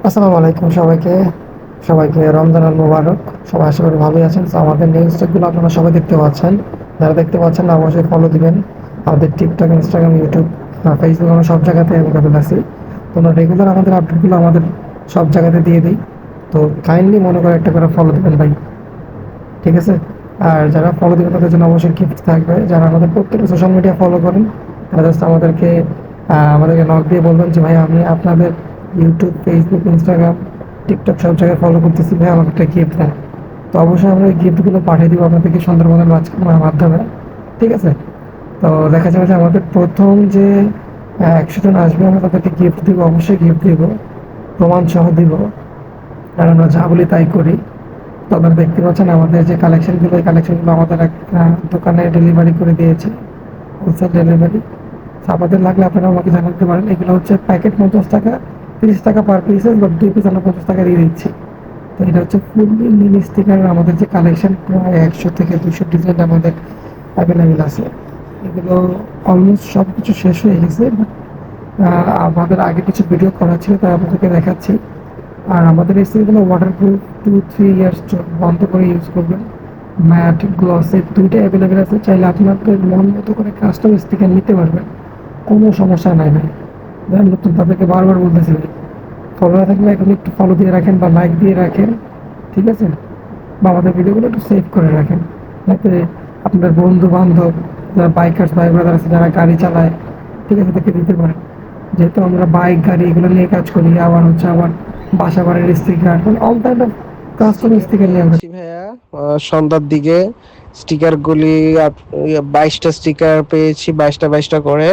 আসসালামু আলাইকুম সবাইকে। সবাইকে রমজানুল মুবারক। সবাই আশা করি ভালোই আছেন। তো আমাদের নিউজ গুলো আপনারা সবাই দেখতে পাচ্ছেন। যারা দেখতে পাচ্ছেন না অবশ্যই ফলো দিবেন। আমাদের টিকটক, ইনস্টাগ্রাম, ইউটিউব, ফেসবুক আমরা সব জায়গাতে অ্যাভেলেবেল আছি। তোমরা রেগুলার আমাদের আপডেটগুলো আমাদের সব জায়গাতে দিয়ে দিই। তো কাইন্ডলি মনে করে একটা করে ফলো দিবেন ভাই। ঠিক আছে? আর যারা ফলো দিবেন তাদের জন্য অবশ্যই গিফট থাকবে। যারা আমাদের প্রত্যেকটা সোশ্যাল মিডিয়া ফলো করেন তারা জাস্ট আমাদেরকে নক দিয়ে বলবেন যে ভাই আমি আপনাদের ইউটিউব, ফেসবুক, ইনস্টাগ্রাম, টিকটক সব জায়গায় ফলো করতেছি, ভাই আমাকে একটা গিফট দেন। তো অবশ্যই আমরা এই গিফটগুলো পাঠিয়ে দিব আপনাদেরকে সুন্দরবনের মাধ্যমে। ঠিক আছে? তো দেখা যাবে যে আমাদের প্রথম যে ১০০ জন আসবে আমরা তাদেরকে গিফট দিব, অবশ্যই গিফট দিব, প্রমাণ সহ দিব। আর আমরা যা বলি তাই করি। তো আপনারা দেখতে পাচ্ছেন আমাদের যে কালেকশনগুলো, এই কালেকশনগুলো আমাদের এক দোকানে ডেলিভারি করে দিয়েছে, হোলসেল ডেলিভারি। আপনাদের লাগলে আপনারা আমাকে জানাতে পারেন। এগুলো হচ্ছে প্যাকেট ৫০ টাকা, ৩০ টাকা পার পিসেস, বাট ২ পিস আমরা ৫০ টাকা দিয়ে দিচ্ছি। তো এটা হচ্ছে ফুললি মিনি স্টিকার। আমাদের যে কালেকশন প্রায় ১০০ থেকে ২০০ ডিজাইন আমাদের অ্যাভেলেবেল আছে। এগুলো অলমোস্ট সব কিছু শেষ হয়ে গেছে, বাট আমাদের আগে কিছু ভিডিও করা ছিল তাই আপনাদেরকে দেখাচ্ছি। আর আমাদের এই স্টিকারগুলো ওয়াটারপ্রুফ, 2-3 ইয়ার্স বন্ধ করে ইউজ করবেন। ম্যাট, গ্লসের দুইটাই অ্যাভেলেবেল আছে। চাইলে আপনাদের মন মতো করে কাস্টম স্টিকার নিতে পারবেন, কোনো সমস্যা নাই ভাই। আমি নতুন তাদেরকে বারবার বলতেছি ভাই, ফলো না থাকলে এখন একটু ফলো দিয়ে রাখেন বা লাইক দিয়ে রাখেন। ঠিক আছে? বা আমাদের ভিডিওগুলো একটু সেভ করে রাখেন, যাতে আপনার বন্ধু বান্ধব, যারা বাইকার্স ভাই ব্রাদার আছে, যারা গাড়ি চালায়, ঠিক আছে, তাদেরকে দিতে পারেন। যেহেতু আমরা বাইক গাড়ি এগুলো নিয়ে কাজ করি, আবার বাসা বাড়ির স্টিকার, মানে all kind of custom sticker sticker নিয়ে আমরা। পেয়েছি ভাইয়া। সন্ধ্যার দিকে স্টিকার গুলি 22টা স্টিকার পেয়েছি, 22টা করে।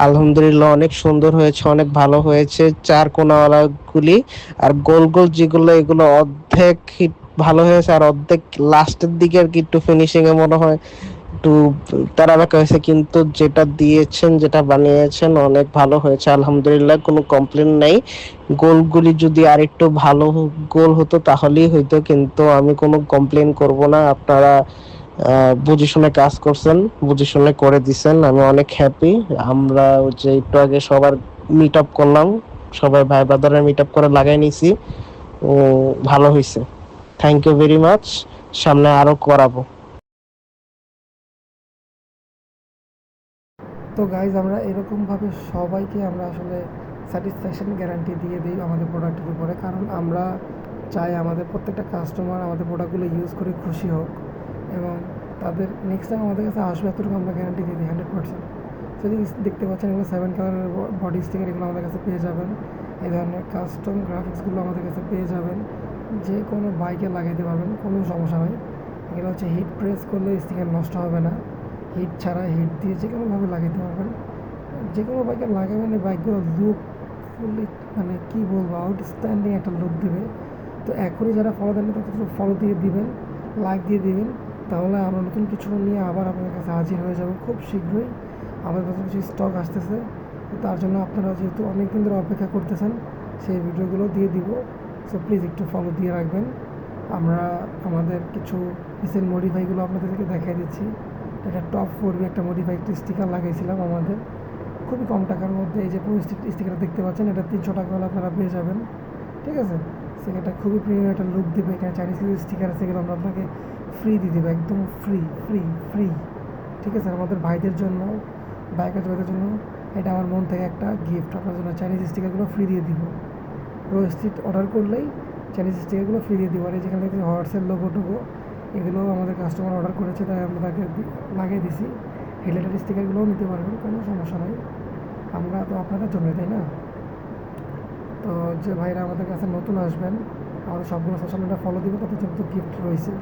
আলহামদুলিল্লাহ অনেক সুন্দর হয়েছে, অনেক ভালো হয়েছে। চার কোনাওয়ালা গুলি আর গোল গোল যেগুলো, এগুলো অর্ধেক হিট ভালো হয়েছে, আর অর্ধেক লাস্টের দিকে আর কি একটু ফিনিশিং এ মনে হয় একটু তারা বাঁকা হয়েছে, কিন্তু যেটা দিয়েছেন, যেটা বানিয়েছেন অনেক ভালো হয়েছে আলহামদুলিল্লাহ, কোনো কমপ্লেন নাই। গোলগুলি যদি আরেকটু ভালো গোল হতো তাহলেই হইতো, কিন্তু আমি কোনো কমপ্লেন করব না। আপনারা বুঝে শুনে কাজ করছেন, বুঝে শুনে করে দিছেন, আমি অনেক হ্যাপি। আমরা ওই যে একটু আগে সবার মিট আপ করলাম, সবাই ভাই ব্রাদারের মিট আপ করে লাগাই নিছি। ও ভালো হয়েছে, থ্যাংক ইউ ভেরি মাচ। সামনে আরো করাবো। তো গাইজ আমরা এরকমভাবে সবাইকে আমরা আসলে স্যাটিসফ্যাকশন গ্যারান্টি দিয়ে দিই আমাদের প্রোডাক্টের উপরে, কারণ আমরা চাই আমাদের প্রত্যেকটা কাস্টমার আমাদের প্রোডাক্টগুলো ইউজ করে খুশি হোক, এবং তাদের নেক্সট টাইম আমাদের কাছে আসবে এতটুকু আমরা গ্যারান্টি দিয়ে দিই 100%। যদি দেখতে পাচ্ছেন এগুলো 7 কালারের বডি স্টিকার, এগুলো আমাদের কাছে পেয়ে যাবেন। এই ধরনের কাস্টম গ্রাফিক্সগুলো আমাদের কাছে পেয়ে যাবেন, যে কোনো বাইকে লাগাইতে পারবেন, কোনো সমস্যা নেই। এগুলো হচ্ছে হিট প্রেস করলে স্টিকার নষ্ট হবে না, হিট ছাড়া হিট দিয়ে যে কোনোভাবে লাগাইতে পারবেন। যে কোনো বাইকে লাগাবেন, এই বাইকগুলো লুক ফুললি, মানে কী বলবো, আউটস্ট্যান্ডিং একটা লুক দেবে। তো এখনই যারা ফলো দেন না তাদের ফলো দিয়ে দিবেন, লাইক দিয়ে দিবেন। তাহলে আমরা নতুন কিছু নিয়ে আবার আপনাদের কাছে হাজির হয়ে যাব খুব শীঘ্রই। আমাদের কাছে কিছু স্টক আসতেছে, তো তার জন্য আপনারা যেহেতু অনেক দিন ধরে অপেক্ষা করতেছেন, সেই ভিডিওগুলো দিয়ে দিব। সো প্লিজ একটু ফলো দিয়ে রাখবেন। আমরা আমাদের কিছু রিসেন্ট মডিফাইগুলো আপনাদেরকে দেখাই দিচ্ছি। এটা টপ 4 একটা মডিফাই একটি স্টিকার লাগাইছিলাম আমাদের খুবই কম টাকার মধ্যে। এই যে পুরো স্টিকারটা দেখতে পাচ্ছেন, এটা ৩০০ টাকা হলে আপনারা পেয়ে যাবেন। ঠিক আছে? সেটা খুবই প্রিমিয়াম একটা লুক দেবে। এখানে চাইনিজ কিছু স্টিকার আছে, এগুলো আমরা আপনাকে ফ্রি দিয়ে দেবো, একদম ফ্রি ফ্রি ফ্রি। ঠিক আছে? আমাদের ভাইদের জন্য, বাইকার ভাইদের জন্য এটা আমার মন থেকে একটা গিফট আপনার জন্য। চাইনিজ স্টিকারগুলো ফ্রি দিয়ে দিব। প্রো স্ট্রিট অর্ডার করলেই চাইনিজ স্টিকারগুলো ফ্রি দিয়ে দিব। আর এই যেখানে দেখছি হর্সের লোগো টোগো, এগুলো আমাদের কাস্টমার অর্ডার করেছে, তাই আমরা তাকে লাগিয়ে দিছি। হেডলাইটের স্টিকারগুলোও নিতে পারবেন, কোনো সমস্যা নেই। আমরা তো আপনাদের জন্যই, তাই না? তো যে ভাইরা আমাদের কাছে নতুন আসবেন, আমাদের সবগুলো সোশ্যাল মিডিয়া ফলো দিবে, তাদের জন্য তো গিফট রয়েছে।